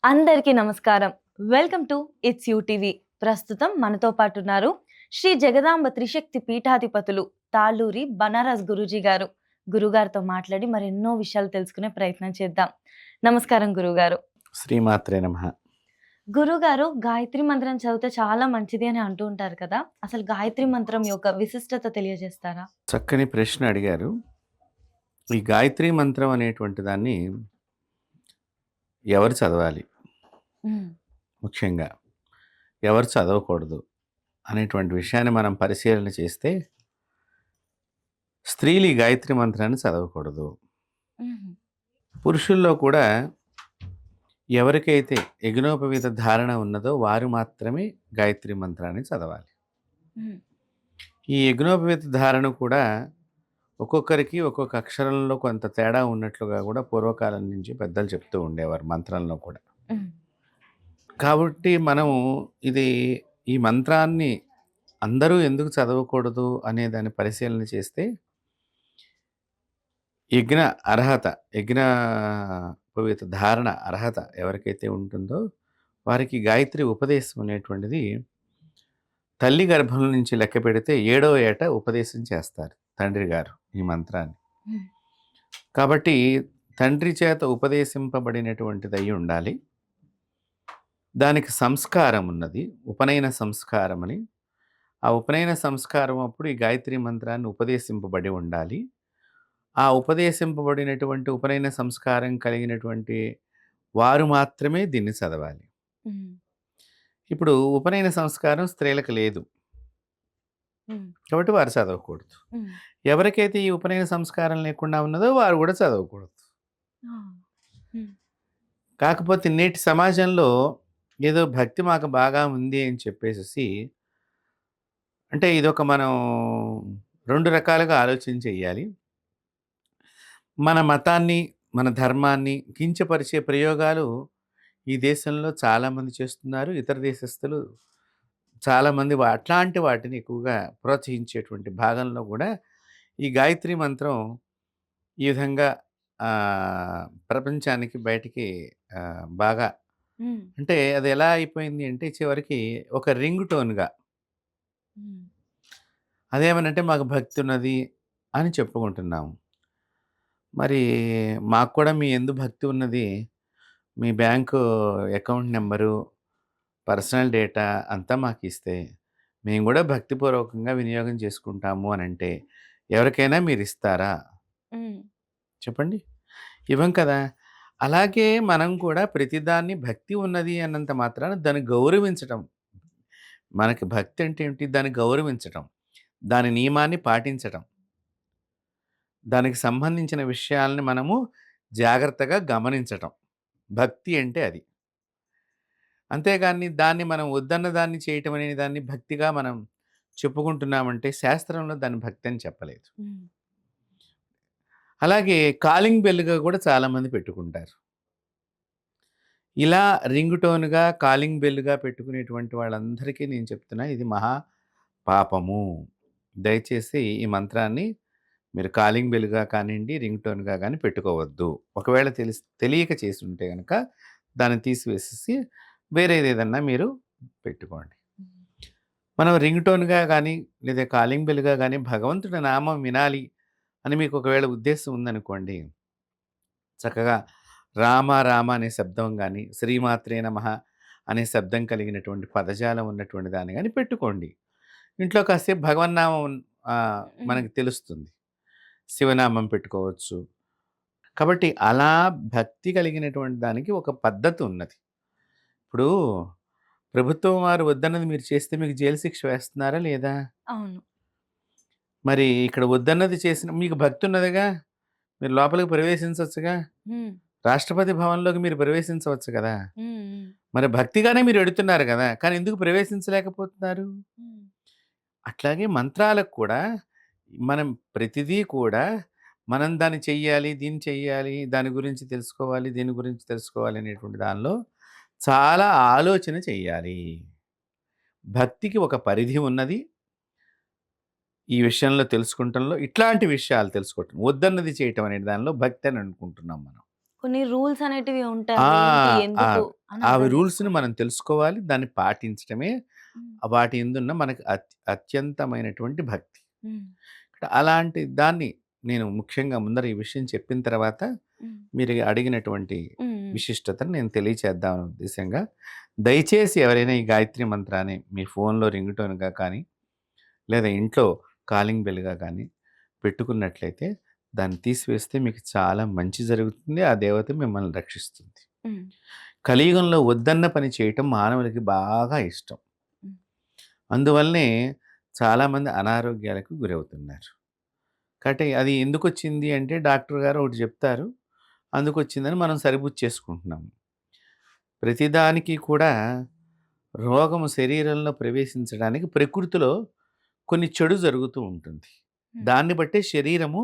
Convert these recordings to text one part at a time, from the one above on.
అందరికీ నమస్కారం. Welcome to it's you TV. ప్రస్తుతం మనతో పాటు ఉన్నారు శ్రీ జగదాంబ త్రిశక్తి పీఠాధిపతులు తాళ్ళూరి బనారస్ గురూజీ గారు. గురుగారితో మాట్లాడి మరెన్నో విషయాలు తెలుసుకునే ప్రయత్నం చేద్దాం. నమస్కారం గురుగారు. శ్రీమాత్రే నమః. గురుగారు, గాయత్రి మంత్రం చదివితే చాలా మంచిది అని అంటూ ఉంటారు కదా! అసలు గాయత్రి మంత్రం యొక్క విశిష్టత తెలియజేస్తారా? చక్కని ప్రశ్న అడిగారు. ఈ గాయత్రి మంత్రం అనేటువంటి దాన్ని ఎవరు చదవాలి? హ్మ్. ముఖ్యంగా ఎవరు చదవకూడదు అనేటువంటి విషయాన్ని మనం పరిశీలన చేస్తే, స్త్రీలు ఈ గాయత్రి మంత్రాన్ని చదవకూడదు. హుహు. పురుషుల్లో కూడా ఎవరికైతే యజ్ఞోపవీత ధారణ ఉన్నదో వారు మాత్రమే గాయత్రి మంత్రాన్ని చదవాలి. హ్మ్. ఈ యజ్ఞోపవీత ధారణ కూడా ఒక్కొక్కరికి ఒక్కొక్క అక్షరంలో కొంత తేడా ఉన్నట్లుగా కూడా పూర్వకాలం నుంచి పెద్దలు చెప్తూ ఉండేవారు మంత్రంలో కూడా. హ్మ్. కాబట్టి మనము ఇది ఈ మంత్రాన్ని అందరూ ఎందుకు చదవకూడదు అనే దాన్ని పరిశీలన చేస్తే, యజ్ఞ అర్హత, యజ్ఞోపవీత ధారణ అర్హత ఎవరికైతే ఉంటుందో వారికి గాయత్రి ఉపదేశం అనేటువంటిది తల్లి గర్భం నుంచి లెక్క పెడితే 7వ ఏట ఉపదేశం చేస్తారు తండ్రి గారు ఈ మంత్రాన్ని. హ్మ్. కాబట్టి తండ్రి చేత ఉపదేశింపబడినటువంటిది అయి ఉండాలి. దానికి సంస్కారం ఉన్నది, ఉపనయన సంస్కారం అని. ఆ ఉపనయన సంస్కారం అప్పుడు ఈ గాయత్రి మంత్రాన్ని ఉపదేశింపబడి ఉండాలి. ఆ ఉపదేశింపబడినటువంటి ఉపనయన సంస్కారం కలిగినటువంటి వారు మాత్రమే దీన్ని చదవాలి. హ్మ్. ఇప్పుడు ఉపనయన సంస్కారం స్త్రీలకు లేదు హ్మ్. కాబట్టి వారు చదవకూడదు. హ్మ్. ఎవరికైతే ఈ ఉపనయన సంస్కారం లేకుండా ఉన్నదో వారు కూడా చదవకూడదు. ఆ! హ్మ్. కాకపోతే నేటి సమాజంలో ఏదో భక్తి మాకు బాగా ఉంది అని చెప్పేసేసి, అంటే ఇదొక మనం 2 రకాలుగా ఆలోచన చేయాలి. మన మతాన్ని, మన ధర్మాన్ని కించపరిచే ప్రయోగాలు ఈ దేశంలో చాలామంది చేస్తున్నారు. ఇతర దేశస్థులు చాలామంది అట్లాంటి వాటిని ఎక్కువగా ప్రోత్సహించేటువంటి భాగంలో కూడా ఈ గాయత్రి మంత్రం ఈ విధంగా ప్రపంచానికి బయటికి బాగా, హ్మ్. అంటే అది ఎలా అయిపోయింది అంటే చివరికి ఒక రింగ్ టోన్‌గా, హ్మ్. అదేమనంటే మాకు భక్తి ఉన్నది అని చెప్పుకుంటున్నాము. మరి మాకు కూడా మీ యందు భక్తి ఉన్నది. మీ bank account number, personal data అంతా మాకిస్తే, మేము కూడా భక్తిపూర్వకంగా వినియోగం చేసుకుంటాము అనంటే, ఎవరికైనా మీరిస్తారా? హ్మ్. చెప్పండి. ఇవ్వం కదా! అలాగే మనం కూడా ప్రతిదాన్ని భక్తి ఉన్నది అన్నంత మాత్రాన దాన్ని గౌరవించటం. మనకి భక్తి అంటే ఏంటి? దాన్ని గౌరవించటం. దాని నియమాన్ని పాటించటం. దానికి సంబంధించిన విషయాల్ని మనము జాగ్రత్తగా గమనించటం. భక్తి అంటే అది. అంతేగాని దాన్ని మనం వద్దన్న దాన్ని చేయటం అనే దాన్ని భక్తిగా మనం చెప్పుకుంటున్నామంటే శాస్త్రంలో దాన్ని భక్తి అని చెప్పలేదు. హ్మ్. అలాగే కాలింగ్ బెల్‌గా కూడా చాలామంది పెట్టుకుంటారు. ఇలా రింగ్ టోన్‌గా, కాలింగ్ బెల్‌గా పెట్టుకునేటువంటి వాళ్ళందరికీ నేను చెప్తున్నా ఇది మహా పాపము. దయచేసి ఈ మంత్రాన్ని మీరు కాలింగ్ బెల్‌గా కానియండి, రింగ్ టోన్‌గా గాని పెట్టుకోవద్దు. ఒకవేళ తెలియక చేసుంటే గనక దాన్ని తీసివేసేసి వేరేదేదన్నా మీరు పెట్టుకోండి. హ్మ్. మనం రింగ్ టోన్‌గా గాని, లేదా కాలింగ్ బెల్‌గా గాని భగవంతుడి నామం వినాలి అని మీకు ఒకవేళ ఉద్దేశం ఉందనుకోండి, చక్కగా రామ రామ అనే శబ్దం గాని, శ్రీమాత్రే నమః అనే శబ్దం కలిగినటువంటి పదజాలం ఉన్నటువంటి దాన్ని గాని పెట్టుకోండి. ఇంట్లో కాసేపు భగవన్నామం హ్మ్. మనకు తెలుస్తుంది. శివనామం పెట్టుకోవచ్చు. కాబట్టి అలా భక్తి కలిగినటువంటి దానికి ఒక పద్ధతి ఉన్నది. ఇప్పుడు ప్రభుత్వం వారు వద్దన్నది మీరు చేస్తే మీకు జైలు శిక్ష వేస్తున్నారా లేదా? అవును. మరి ఇక్కడ వద్దన్నది చేసిన మీకు భక్తి ఉన్నదిగా. మీరు లోపలికి ప్రవేశించొచ్చుగా. హ్మ్. రాష్ట్రపతి భవన్‌లోకి మీరు ప్రవేశించవచ్చు కదా! హ్మ్. హ్మ్. మరి భక్తిగానే మీరు ఎడుతున్నారు గదా! కానీ ఎందుకు ప్రవేశించలేకపోతున్నారు? హ్మ్. అట్లాగే మంత్రాలకు కూడా మనం ప్రతిదీ కూడా మనం దాన్ని చెయ్యాలి, దీన్ని చెయ్యాలి, దాని గురించి తెలుసుకోవాలి, దీని గురించి తెలుసుకోవాలి అనేటువంటి దానిలో చాలా ఆలోచన చెయ్యాలి. భక్తికి ఒక పరిధి ఉన్నది. ఈ విషయంలో తెలుసుకుంటంలో ఇట్లాంటి విషయాలు తెలుసుకోవటం. వద్దన్నది చేయటం అనే దానిలో భక్తి అని అనుకుంటున్నాం మనం. కొన్ని రూల్స్ అనేటివి ఉంటాయి. ఆ! అవేంటి? ఆ! ఎందుకు? అని అవి అర్థం రూల్స్‌ని చేసుకోవాలి. మనం తెలుసుకోవాలి. దాన్ని పాటించటమే హ్మ్. వాటి యందున్న మనకు అత్యంతమైనటువంటి భక్తి. హ్మ్. అలాంటి దాన్ని నేను ముఖ్యంగా ముందర ఈ విషయం చెప్పిన తర్వాత హ్మ్. మీరు అడిగినటువంటి హ్మ్. హ్మ్. విశిష్టతను నేను తెలియచేద్దామనే ఉద్దేశ్యంగా, దయచేసి ఎవరైనా ఈ గాయత్రి మంత్రాన్ని మీ ఫోన్‌లో రింగ్‌టోన్‌గా కానీ, లేదా ఇంట్లో కాలింగ్ బెల్‌గా కానీ పెట్టుకున్నట్లయితే, దాన్ని తీసివేస్తే మీకు చాలా మంచి జరుగుతుంది. ఆ దేవత మిమ్మల్ని రక్షిస్తుంది. హ్మ్. కలియుగంలో వద్దన్న పని చేయటం మానవులకి బాగా ఇష్టం. హ్మ్. అందువల్లనే చాలామంది అనారోగ్యాలకు గురవుతున్నారు. కాబట్టి అది ఎందుకొచ్చింది అంటే డాక్టర్ గారు ఒకటి చెప్తారు. అందుకొచ్చిందని మనం సరిపుచ్చేసుకుంటున్నాము. ప్రతిదానికి కూడా రోగము శరీరంలో ప్రవేశించడానికి ప్రకృతిలో కొన్ని చెడు జరుగుతూ ఉంటుంది. హ్మ్. దాన్ని బట్టే శరీరము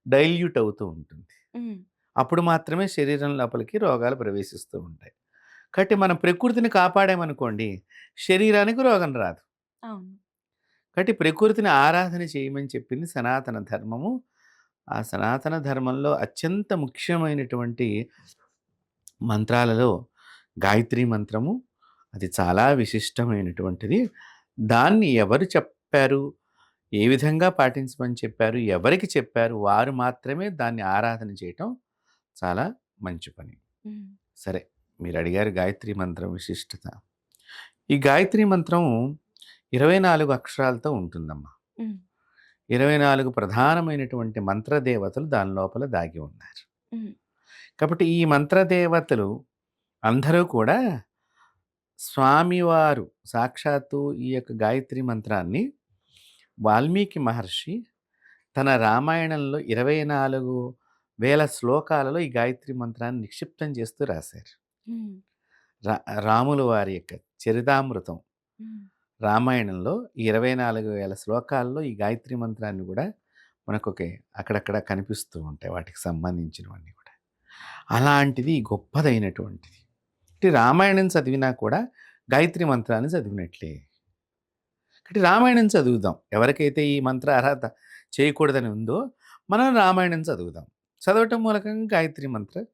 డైల్యూట్ అవుతూ ఉంటుంది. హ్మ్. అప్పుడు మాత్రమే శరీరం లోపలికి రోగాలు ప్రవేశిస్తూ ఉంటాయి. కాబట్టి మనం ప్రకృతిని కాపాడామనుకోండి, శరీరానికి రోగం రాదు. అవును. కాబట్టి ప్రకృతిని ఆరాధన చేయమని చెప్పింది సనాతన ధర్మము. ఆ సనాతన ధర్మంలో అత్యంత ముఖ్యమైనటువంటి మంత్రాలలో గాయత్రి మంత్రము అది చాలా విశిష్టమైనటువంటిది. దాన్ని ఎవరు చెప్పారు? ఏ విధంగా పాటించమని చెప్పారు? ఎవరికి చెప్పారు? వారు మాత్రమే దాన్ని ఆరాధన చేయటం చాలా మంచి పని. హ్మ్. సరే, మీరడిగారు గాయత్రి మంత్రం విశిష్టత. ఈ గాయత్రి మంత్రం 24 అక్షరాలతో ఉంటుందమ్మా. హ్మ్. 24 ప్రధానమైనటువంటి మంత్రదేవతలు దాని లోపల దాగి ఉన్నారు. హ్మ్. కాబట్టి ఈ మంత్రదేవతలు అందరూ కూడా స్వామివారు సాక్షాత్తు ఈ యొక్క గాయత్రి మంత్రాన్ని వాల్మీకి మహర్షి తన రామాయణంలో 24,000 శ్లోకాలలో ఈ గాయత్రి మంత్రాన్ని నిక్షిప్తం చేస్తూ రాశారు. హ్మ్. రా రాముల వారి యొక్క చరితామృతం హ్మ్. రామాయణంలో ఈ 24,000 శ్లోకాల్లో ఈ గాయత్రి మంత్రాన్ని కూడా మనకొక అక్కడక్కడ కనిపిస్తూ ఉంటాయి. వాటికి సంబంధించినవన్నీ కూడా. అలాంటిది గొప్పదైనటువంటిది. అంటే రామాయణం చదివినా కూడా గాయత్రి మంత్రాన్ని చదివినట్లే. కాబట్టి రామాయణం చదువుదాం. ఎవరికైతే ఈ మంత్ర అర్హత చేయకూడదని ఉందో, మనం రామాయణం చదువుదాం. చదవటం మూలకంగా గాయత్రి మంత్రాన్ని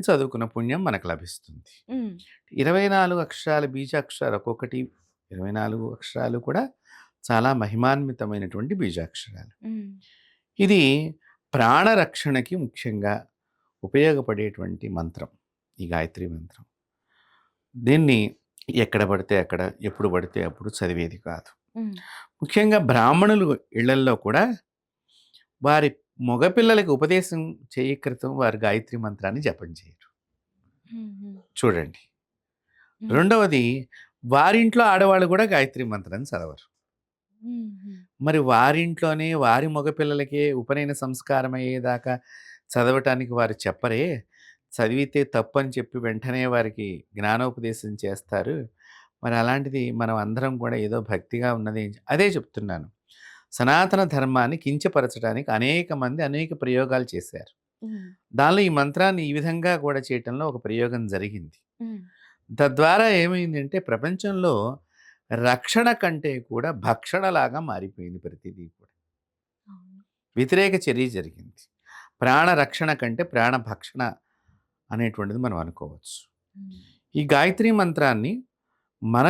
చదువుకున్న పుణ్యం మనకు లభిస్తుంది. హ్మ్. 24 అక్షరాలు బీజాక్షరాలు ఒక్కొక్కటి 24 అక్షరాలు కూడా చాలా మహిమాన్వితమైనటువంటి బీజాక్షరాలు. హ్మ్. ఇది ప్రాణరక్షణకి ముఖ్యంగా ఉపయోగపడేటువంటి మంత్రం. ఈ గాయత్రి మంత్రం. దీన్ని ఎక్కడ పడితే అక్కడ, ఎప్పుడు పడితే అప్పుడు చదివేది కాదు. హ్మ్. ముఖ్యంగా బ్రాహ్మణులు ఇళ్లల్లో కూడా వారి మగపిల్లలకి ఉపదేశం చేయకృతం వారు గాయత్రి మంత్రాన్ని జపం చేయరు. హుహు. చూడండి. హ్మ్. రెండవది వారింట్లో ఆడవాళ్ళు కూడా గాయత్రి మంత్రాన్ని చదవరు. హుహు. మరి వారింట్లోనే వారి మగపిల్లలకే ఉపనయన సంస్కారం అయ్యేదాకా చదవటానికి వారు చెప్పరే, చదివితే తప్పని చెప్పి వెంటనే వారికి జ్ఞానోపదేశం చేస్తారు. మరి అలాంటిది మనం అందరం కూడా ఏదో భక్తిగా ఉన్నది అదే చెప్తున్నాను. సనాతన ధర్మాన్ని కించపరచడానికి అనేక మంది అనేక ప్రయోగాలు చేశారు. హ్మ్. దానిలో ఈ మంత్రాన్ని ఈ విధంగా కూడా చేయటంలో ఒక ప్రయోగం జరిగింది. హ్మ్. తద్వారా ఏమైందంటే ప్రపంచంలో రక్షణ కంటే కూడా భక్షణలాగా మారిపోయింది ప్రతిదీ కూడా. అవును. వ్యతిరేక చర్య జరిగింది. ప్రాణ రక్షణ కంటే ప్రాణ భక్షణ అనేటువంటిది మనం అనుకోవచ్చు. హ్మ్. ఈ గాయత్రి మంత్రాన్ని మన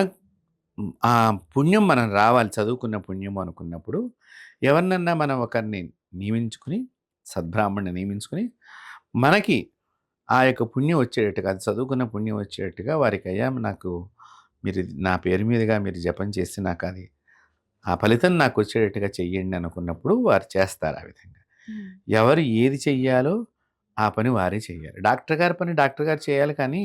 ఆ పుణ్యం మనం రావాలి చదువుకున్న పుణ్యం అనుకున్నప్పుడు ఎవరినన్నా మనం ఒకరిని నియమించుకుని సద్బ్రాహ్మణ్ణి నియమించుకుని మనకి ఆ యొక్క పుణ్యం వచ్చేటట్టుగా అది చదువుకున్న పుణ్యం వచ్చేటట్టుగా వారికి అయ్యా నాకు మీరు నా పేరు మీదుగా మీరు జపం చేసి నాకు అది ఆ ఫలితం నాకు వచ్చేటట్టుగా చెయ్యండి అనుకున్నప్పుడు వారు చేస్తారు ఆ విధంగా. హ్మ్. ఎవరు ఏది చెయ్యాలో ఆ పని వారే చెయ్యాలి. డాక్టర్ గారి పని డాక్టర్ గారు చేయాలి కానీ,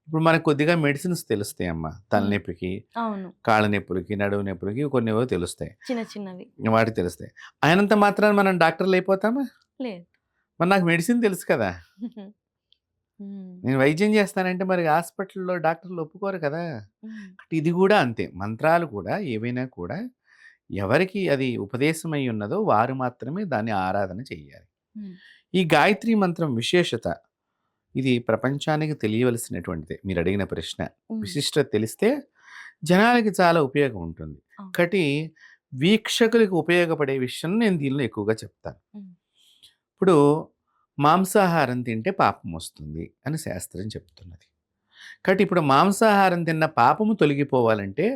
ఇప్పుడు మనకు కొద్దిగా మెడిసిన్స్ తెలుస్తాయమ్మా. హ్మ్. తలనొప్పికి, అవును. కాళ్ళ నొప్పులకి, నడుము నొప్పులకి కొన్నేవో తెలుస్తాయి. చిన్న చిన్నవి. వాటికి తెలుస్తాయి. అయినంత మాత్రాన మనం డాక్టర్‌లయిపోతామా? లేదు. మరి నాకు మెడిసిన్ తెలుసు కదా! హ్మ్. నేను వైద్యం చేస్తానంటే మరి హాస్పిటల్‌లో డాక్టర్‌లు ఒప్పుకోరు కదా! హ్మ్. ఇది కూడా అంతే. మంత్రాలు కూడా ఏవైనా కూడా ఎవరికి అది ఉపదేశమై ఉన్నదో వారు మాత్రమే దాన్ని ఆరాధన చెయ్యాలి. హ్మ్. ఈ గాయత్రి మంత్రం విశేషత ఇది ప్రపంచానికి తెలియవలసినటువంటిదే. మీరడిగిన ప్రశ్న. హ్మ్. విశిష్టత తెలిస్తే జనాలకి చాలా ఉపయోగం ఉంటుంది. అవును. ఒకటి వీక్షకులకు ఉపయోగపడే విషయం నేను దీనిలో ఎక్కువగా చెప్తాను. హ్మ్. ఇప్పుడు మాంసాహారం తింటే పాపం వస్తుంది అని శాస్త్రం చెప్తున్నది. కాబట్టి ఇప్పుడు మాంసాహారం తిన్న పాపము తొలగిపోవాలంటే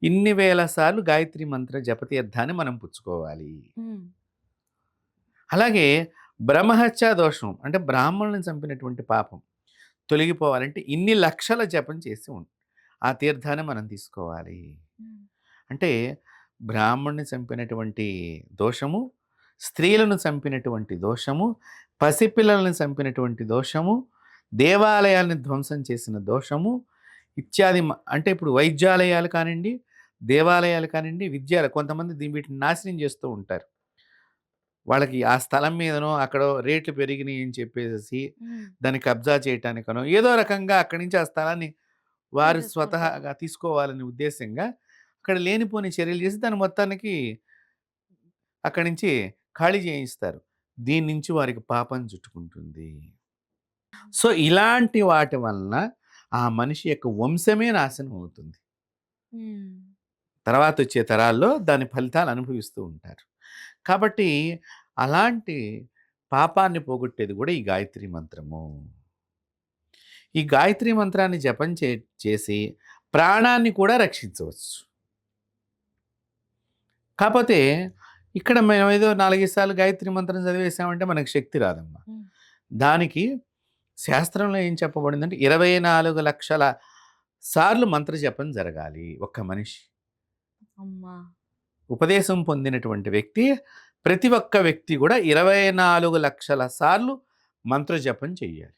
ఇన్ని వేల సార్లు గాయత్రి మంత్ర జపతీర్థాన్ని మనం పుచ్చుకోవాలి. హ్మ్. అలాగే బ్రహ్మహత్యా దోషం అంటే బ్రాహ్మణులను చంపినటువంటి పాపం తొలగిపోవాలంటే ఇన్ని లక్షల జపం చేసి ఆ తీర్థాన్ని మనం తీసుకోవాలి. హ్మ్. అంటే బ్రాహ్మణ్ణి చంపినటువంటి దోషము, స్త్రీలను చంపినటువంటి దోషము, పసిపిల్లలను చంపినటువంటి దోషము, దేవాలయాల్ని ధ్వంసం చేసిన దోషము ఇత్యాది అంటే ఇప్పుడు వైద్యాలయాలు కానివ్వండి, దేవాలయాలు కానివ్వండి, కొంతమంది వీటిని నాశనం చేస్తూ ఉంటారు. వాళ్ళకి ఆ స్థలం మీదనో, అక్కడో రేట్లు పెరిగినాయి అని చెప్పేసేసి హ్మ్. దాన్ని కబ్జా చేయటానికనో, ఏదో రకంగా అక్కడి నుంచి ఆ స్థలాన్ని వారు తీసేసుకుంటారు. స్వతహాగా తీసుకోవాలనే ఉద్దేశ్యంగా అక్కడ లేనిపోని చర్యలు చేసి దాన్ని మొత్తానికి అక్కడి నుంచి ఖాళీ చేయిస్తారు. దీని నుంచి వారికి పాపం చుట్టుకుంటుంది. సో, ఇలాంటి వాటి వలన ఆ మనిషి యొక్క వంశమే నాశనం అవుతుంది. హ్మ్. తర్వాతొచ్చే తరాల్లో దాని ఫలితాలు అనుభవిస్తూ ఉంటారు. కాబట్టి అలాంటి పాపాన్ని పోగొట్టేది కూడా ఈ గాయత్రి మంత్రము. ఈ గాయత్రి మంత్రాన్ని జపం చేసి ప్రాణాన్ని కూడా రక్షించవచ్చు. కాపోతే ఇక్కడ మేమేదో 4, 5 సార్లు గాయత్రి మంత్రం చదివేసామంటే మనకు శక్తి రాదమ్మా. హ్మ్. దానికి శాస్త్రంలో ఏం చెప్పబడిందంటే 24,00,000 సార్లు మంత్ర జపం జరగాలి ఒక్క మనిషి. అమ్మా! ఉపదేశం పొందినటువంటి వ్యక్తి, ప్రతి ఒక్క వ్యక్తి కూడా 24,00,000 సార్లు మంత్ర జపం చెయ్యాలి.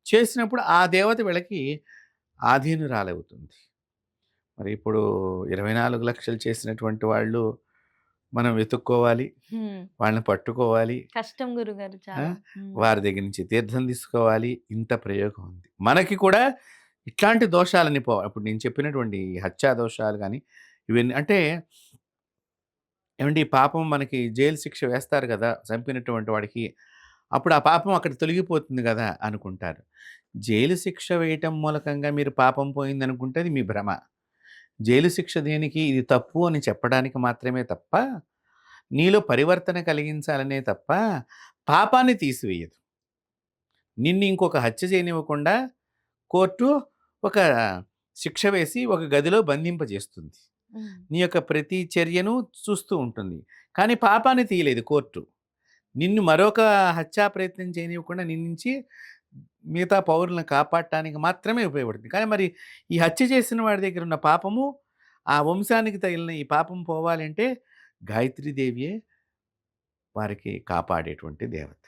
చేసినప్పుడు ఆ దేవత వీళ్ళకి ఆధీనురాలవుతుంది. మరి ఇప్పుడు 24,00,000 చేసినటువంటి వాళ్ళు మనం వెతుక్కోవాలి. హ్మ్. వాళ్ళని పట్టుకోవాలి. కష్టం గురుగారు ఆ! చాలా. హ్మ్. వారి దగ్గర నుంచి తీర్థం తీసుకోవాలి. ఇంత ప్రయోగం ఉంది. మనకి కూడా ఇట్లాంటి దోషాలన్నీ ఇప్పుడు నేను చెప్పినటువంటి ఈ హత్యా దోషాలు గాని, ఇవన్నీ అంటే ఏవండీ పాపం మనకి జైలు శిక్ష వేస్తారు గదా! చంపినటువంటి వాడికి. అప్పుడు ఆ పాపం అక్కడ తొలగిపోతుంది గదా! అనుకుంటారు. జైలు శిక్ష వేయటం మూలకంగా మీరు పాపం పోయిందనుకుంటే అది మీ భ్రమ. జైలు శిక్ష దేనికి? ఇది తప్పు అని చెప్పడానికి మాత్రమే తప్ప, నీలో పరివర్తన కలిగించాలనే తప్ప, పాపాన్ని తీసివేయదు. నిన్ను ఇంకొక హత్య చేయనివ్వకుండా కోర్టు ఒక శిక్ష వేసి ఒక గదిలో బంధింపజేస్తుంది. హ్మ్. నీ యొక్క ప్రతి చర్యను చూస్తూ ఉంటుంది. కానీ పాపాన్ని తీయలేదు కోర్టు. నిన్ను మరొక హత్యా ప్రయత్నం చేయనివ్వకుండా నిన్నుంచి మిగతా పౌరులను కాపాడటానికి మాత్రమే ఉపయోగపడుతుంది. కానీ మరి ఈ హత్య చేసిన వాడి దగ్గర ఉన్న పాపము, ఆ వంశానికి తగిలిన ఈ పాపం పోవాలంటే గాయత్రీదేవియే వారికి కాపాడేటువంటి దేవత.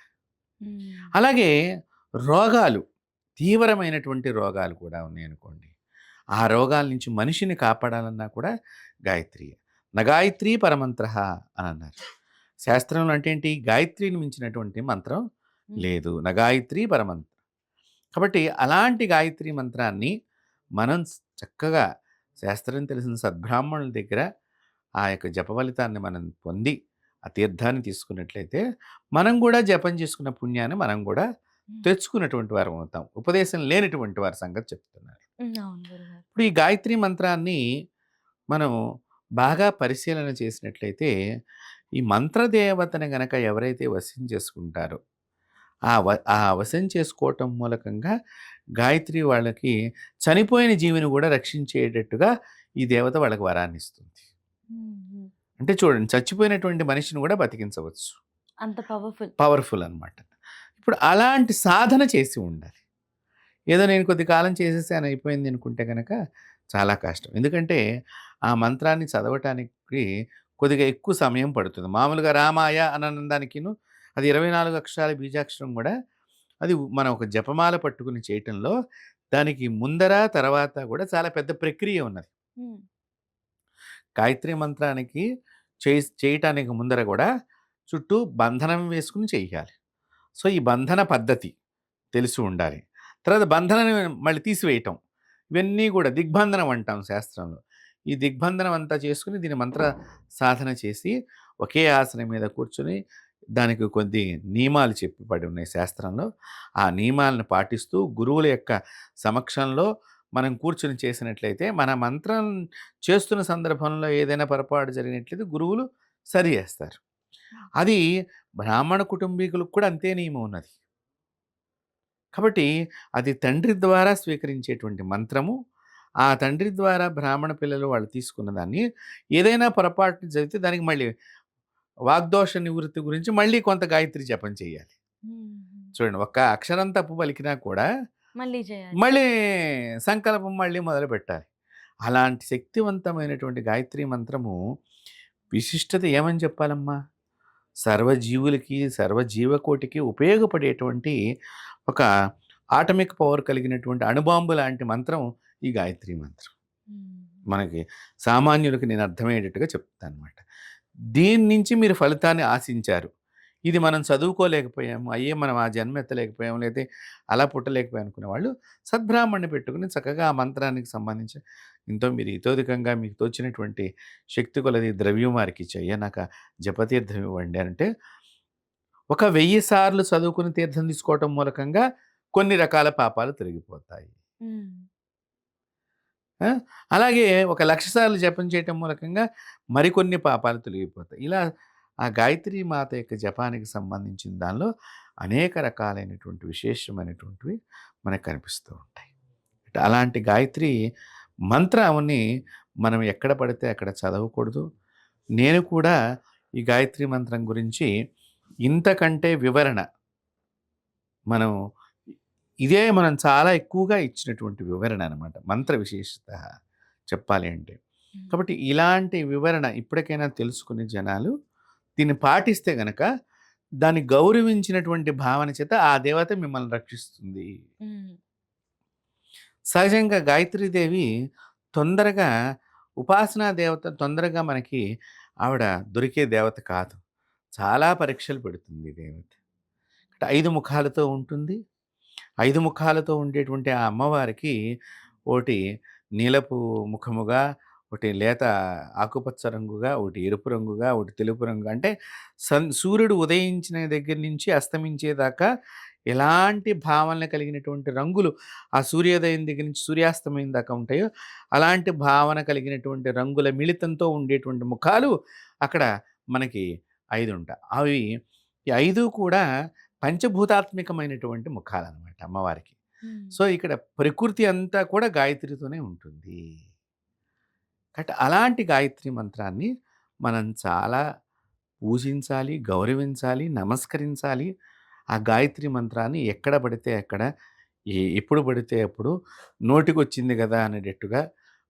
హ్మ్. అలాగే రోగాలు, తీవ్రమైనటువంటి రోగాలు కూడా ఉన్నాయనుకోండి. ఆ రోగాల నుంచి మనిషిని కాపాడాలన్నా కూడా గాయత్రియే. నగాయత్రీ పరమంత్రః అనన్నారు. శాస్త్రంలో అంటే ఏంటి? గాయత్రిని మించినటువంటి మంత్రం హ్మ్. లేదు. నగాయత్రీ పరమంత్రం. కాబట్టి అలాంటి గాయత్రి మంత్రాన్ని మనం చక్కగా శాస్త్రం తెలిసిన సద్బ్రాహ్మణుల దగ్గర ఆ యొక్క జప ఫలితాన్ని మనం పొంది, ఆ తీర్థాన్ని తీసుకున్నట్లయితే, మనం గూడా జపం చేసుకున్న పుణ్యాన్ని మనం గూడా హ్మ్. తెచ్చుకున్నటువంటి వారం అవుతాం. ఉపదేశం లేనటువంటి వారి సంగతి చెప్తున్నాను. హ్మ్. అవును గురుగారు. ఇప్పుడు ఈ గాయత్రి మంత్రాన్ని మనం బాగా పరిశీలన చేసినట్లయితే, ఈ మంత్రదేవతని గనక ఎవరైతే వశం చేసుకుంటారో, ఆ వశం చేసుకోవటం మూలకంగా గాయత్రి వాళ్ళకి చనిపోయిన జీవిని గూడా రక్షించేటట్టుగా ఈ దేవత వాళ్ళకి వరాన్నిస్తుంది. హ్మ్. హ్మ్. అంటే చూడండి చచ్చిపోయినటువంటి మనిషిని గూడా బతికించవచ్చు. అంత పవర్‌ఫుల్. పవర్‌ఫుల్ అనమాట. ఇప్పుడు అలాంటి సాధన చేసి ఉండాలి. ఏదో నేను కొద్ది కాలం చేసేసాను అయిపోయింది అనుకుంటే గనక చాలా కష్టం. ఎందుకంటే ఆ మంత్రాన్ని చదవటానికి కొద్దిగా ఎక్కువ సమయం పడుతుంది. మామూలుగా రామాయ అని అనడానికిను అది 24 అక్షరాల బీజాక్షరం గూడా అది మనం ఒక జపమాల పట్టుకొని చేయటంలో దానికి ముందర, తర్వాత గూడా చాలా పెద్ద ప్రక్రియ ఉన్నది. హ్మ్. గాయత్రి మంత్రానికి చేయటానికి ముందర గూడా చుట్టూ బంధనం వేసుకొని చెయ్యాలి. సో, ఈ బంధన పద్ధతి తెలిసి ఉండాలి. తర్వాత బంధనాన్ని మళ్ళీ తీసివేయటం. ఇవన్నీ గూడా దిగ్బంధనం అంటాం శాస్త్రంలో. ఈ దిగ్బంధనం అంతా చేసుకొని దీని మంత్ర సాధన చేసి ఒకే ఆసనం మీద కూర్చొని దానికి కొద్ది నియమాలు చెప్పబడి ఉన్నాయి శాస్త్రంలో. ఆ నియమాలను పాటిస్తూ గురువుల యొక్క సమక్షంలో మనం కూర్చొని చేసినట్లయితే మన మంత్రం చేస్తున్న సందర్భంలో ఏదైనా పొరపాటు జరిగినట్లయితే గురువులు సరి చేస్తారు. అది బ్రాహ్మణ కుటుంబీకులకు కూడా అంతే నియమం ఉన్నది. కాబట్టి అది తండ్రి ద్వారా స్వీకరించేటువంటి మంత్రము. ఆ తండ్రి ద్వారా బ్రాహ్మణ పిల్లలు వాళ్ళు తీసుకున్న దాన్ని ఏదైనా పొరపాటున చదివితే దానికి మళ్ళీ వాగ్దోష నివృత్తి గురించి మళ్ళీ కొంత గాయత్రి జపం చేయాలి. చూడండి, ఒక్క అక్షరం తప్పు పలికినా కూడా మళ్ళీ చేయాలి. మళ్ళీ సంకల్పం మళ్ళీ మొదలుపెట్టాలి. అలాంటి శక్తివంతమైనటువంటి గాయత్రి మంత్రము విశిష్టత ఏమని చెప్పాలమ్మా? సర్వజీవులకి, సర్వజీవకోటికి ఉపయోగపడేటువంటి ఒక ఆటమిక్ పవర్ కలిగినటువంటి అణుబాంబు లాంటి మంత్రం ఈ గాయత్రి మంత్రం. మనకి సామాన్యులకి నేను అర్థమయ్యేటట్టుగా చెప్తానమాట. దీని నుంచి మీరు ఫలితాన్ని ఆశించారు. ఇది మనం చదువుకోలేకపోయాము, అయ్యే మనం ఆ జన్మ ఎత్తలేకపోయాము, లేతే అలా పుట్టలేకపోయాం అనుకునే వాళ్ళు సద్బ్రాహ్మణ్ణి పెట్టుకుని చక్కగా ఆ మంత్రానికి సంబంధించి మీరు ఇతోధికంగా మీకు తోచినటువంటి శక్తి కొలది ద్రవ్యం వారికి ఇచ్చి, అయ్యా నాకు ఆ జపతీర్థం ఇవ్వండి అంటే, ఒక 1000 సార్లు చదువుకుని తీర్థం తీసుకోవటం మూలకంగా కొన్ని రకాల పాపాలు తొలగిపోతాయి. అలాగే ఒక 1,00,000 సార్లు జపం చేయటం మూలకంగా మరికొన్ని పాపాలు తొలగిపోతాయి. ఇలా ఆ గాయత్రి మాత యొక్క జపానికి సంబంధించిన దానిలో అనేక రకాలైనటువంటి విశేషమైనటువంటివి మనకు కనిపిస్తూ ఉంటాయి. అలాంటి గాయత్రి మంత్రాన్ని మనం ఎక్కడ పడితే అక్కడ చదవకూడదు. నేను కూడా ఈ గాయత్రి మంత్రం గురించి ఇంతకంటే వివరణ మనం చాలా ఎక్కువగా ఇచ్చినటువంటి వివరణ అనమాట, మంత్ర విశేషత చెప్పాలి అంటే. కాబట్టి ఇలాంటి వివరణ ఇప్పటికైనా తెలుసుకునే జనాలు దీన్ని పాటిస్తే గనక దాన్ని గౌరవించినటువంటి భావన చేత ఆ దేవత మిమ్మల్ని రక్షిస్తుంది. సహజంగా గాయత్రీదేవి తొందరగా ఉపాసనా దేవత, తొందరగా మనకి ఆవిడ దొరికే దేవత కాదు. చాలా పరీక్షలు పెడుతుంది దేవత. 5 ముఖాలతో ఉంటుంది. 5 ముఖాలతో ఉండేటువంటి ఆ అమ్మవారికి ఒకటి నీలపు ముఖముగా, ఒకటి లేత ఆకుపచ్చ రంగుగా, ఒకటి ఎరుపు రంగుగా, ఒకటి తెలుపు రంగు, అంటే సూర్యుడు ఉదయించిన దగ్గర నుంచి అస్తమించేదాకా ఎలాంటి భావనలు కలిగినటువంటి రంగులు ఆ సూర్యోదయం దగ్గర నుంచి సూర్యాస్తమయం దాకా ఉంటాయో అలాంటి భావన కలిగినటువంటి రంగుల మిళితంతో ఉండేటువంటి ముఖాలు అక్కడ మనకి 5 ఉంటాయి. అవి ఈ 5 కూడా పంచభూతాత్మికమైనటువంటి ముఖాలన్నమాట అమ్మవారికి. సో ఇక్కడ ప్రకృతి అంతా కూడా గాయత్రితోనే ఉంటుంది. కాబట్టి అలాంటి గాయత్రి మంత్రాన్ని మనం చాలా పూజించాలి, గౌరవించాలి, నమస్కరించాలి. ఆ గాయత్రి మంత్రాన్ని ఎక్కడ పడితే అక్కడ, ఎప్పుడు పడితే అప్పుడు నోటికొచ్చింది కదా అనేటట్టుగా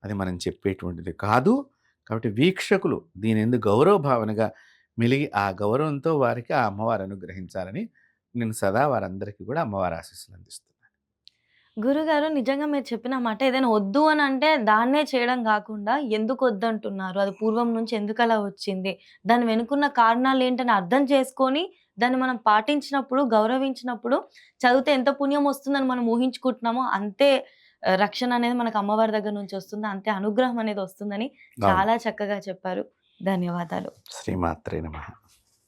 అది మనం చెప్పేటువంటిది కాదు. కాబట్టి వీక్షకులు దీని ఎందు గౌరవ భావనగా మెలిగి ఆ గౌరవంతో వారికి ఆ అమ్మవారు అనుగ్రహించాలని నేను సదా వారందరికీ కూడా అమ్మవారి ఆశీస్సులు అందిస్తున్నాను. గురుగారు, నిజంగా మీరు చెప్పిన మాట ఏదైనా వద్దు అని అంటే దాన్నే చేయడం గాకుండా ఎందుకు వద్దంటున్నారు? అది పూర్వం నుంచి ఎందుకలా వచ్చింది? దాని వెనుకున్న కారణాలేంటని అర్థం చేసుకొని దాన్ని మనం పాటించినప్పుడు, గౌరవించినప్పుడు చదివితే ఎంత పుణ్యం వస్తుందని మనం ఊహించుకుంటున్నామో అంతే రక్షణ అనేది మనకు అమ్మవారి దగ్గర నుంచి వస్తుంది. అంతే అనుగ్రహం అనేది వస్తుందని అవును. చాలా చక్కగా చెప్పారు. ధన్యవాదాలు. శ్రీమాత్రే నమః.